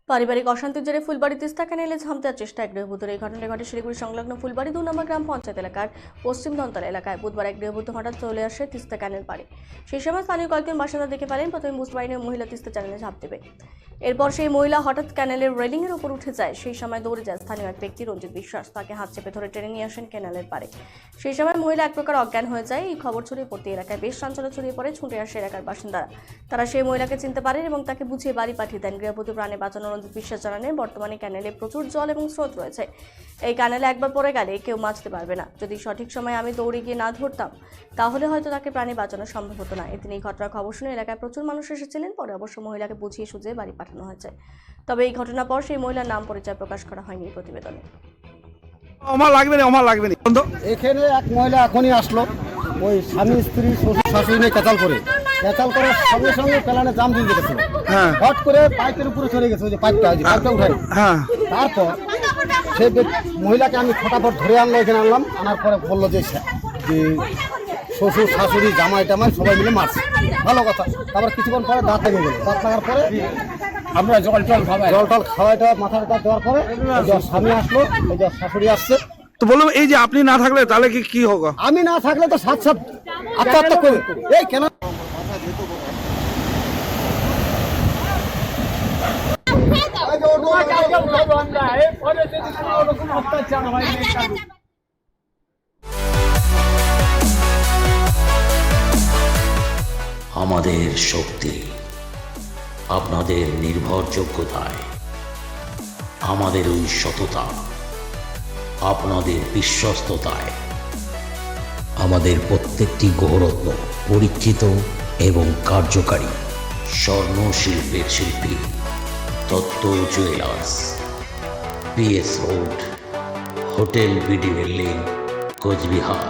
পারিবারিক অশান্তির জেরে ফুলবাড়ি তিস্তা ক্যানেলে ঝাঁপ দেওয়ার চেষ্টা এক গৃহবধূর। এই ঘটনাটি ঘটে শিলিগুড়ি সংলগ্ন ফুলবাড়ি 2 নম্বর গ্রাম পঞ্চায়েত এলাকার পশ্চিম দন্তলা এলাকায়। বুধবার এক গৃহবধূ হঠাৎ চলে আসে তিস্তা ক্যানেল পাড়ে। সেই সময় স্থানীয় কয়েকজন বাসিন্দা দেখে ফেলেন প্রথমে বুঝতে পারেনি মহিলা তিস্তা ক্যানেলে ঝাঁপ দেবে। এরপর সেই মহিলা হঠাৎ ক্যানেলের রেলিং এর উপর উঠে যায়। সেই সময় দৌড়ে যায় স্থানীয় এক ব্যক্তি রঞ্জিত বিশ্বাস। তাকে হাত চেপে ধরে টেনে নিয়ে আসেন ক্যানেলের পাড়ে। সেই সময় মহিলা এক প্রকার অজ্ঞান হয়ে যায়। এই খবর ছড়িয়ে পড়তে এলাকায় বেশ চাঞ্চল্য ছড়িয়ে পড়ে। ছুটে আসে এলাকার বাসিন্দারা। তারা সেই মহিলাকে চিনতে পারেন এবং তাকে বুঝিয়ে বাড়ি পাঠিয়ে দেন। গৃহবধূ প্রাণে বাঁচানো রঞ্জিত বিশ্বাস জানালেন, বর্তমানে ক্যানেলে প্রচুর জল এবং স্রোত রয়েছে। এই ক্যানেলে একবার পড়ে গেলে কেউ বাঁচতে পারবে না। যদি সঠিক সময়ে আমি দৌড়ে গিয়ে না ধরতাম তাহলে হয়তো তাকে প্রাণে বাঁচানো সম্ভব হতো না। এদিন এই ঘটনার খবর শুনে এলাকায় প্রচুর মানুষ এসেছিলেন। পরে অবশ্য মহিলাকে বুঝিয়ে সুঝিয়ে বাড়ি পাঠানো হয়েছে। তবে এই ঘটনার পর সেই মহিলার নাম পরিচয় প্রকাশ করা হয়নি প্রতিবেদনে। আমার লাগবে না এখানে এক মহিলা এখনই আসলো, ওই স্বামী স্ত্রী শ্বশুর শাশুড়ি নিয়ে কেচাল করার সঙ্গে সঙ্গে প্যালানে জাম দিয়ে গেছিল। হ্যাঁ হট করে পাইপের উপরে চলে গেছে, ওই যে পাইপটা উঠাই। হ্যাঁ তারপর সে মহিলাকে আমি ফটাফট ধরে আনলো, এখানে আনলাম। আনার পরে বললো যে শ্বশুর শাশুড়ি জামাই টামাই সবাই মিলে মারছে। ভালো কথা। তারপর কিছুক্ষণ পরে দাঁত লেগে গেল। দাঁত লাগার পরে আমরা জল টল খাওয়াইটা মাথা দেওয়ার পরে স্বামী আসলো, ওই যে শাশুড়ি আসছে। তো বললাম, এই যে আপনি না থাকলে তাহলে কি হবে? আমি না থাকলে তো সাত আত্মহত্যা করি। এই কেন আমাদের শক্তি আপনাদের নির্ভরযোগ্যতায়, আমাদের ওই সততা আপনাদের বিশ্বস্ততায়, আমাদের প্রত্যেকটি গৌরত্ন পরীক্ষিত এবং কার্যকারী। স্বর্ণ শিল্পের শিল্পী Dutta jewellers, PS road, hotel BD building, Cooch Behar.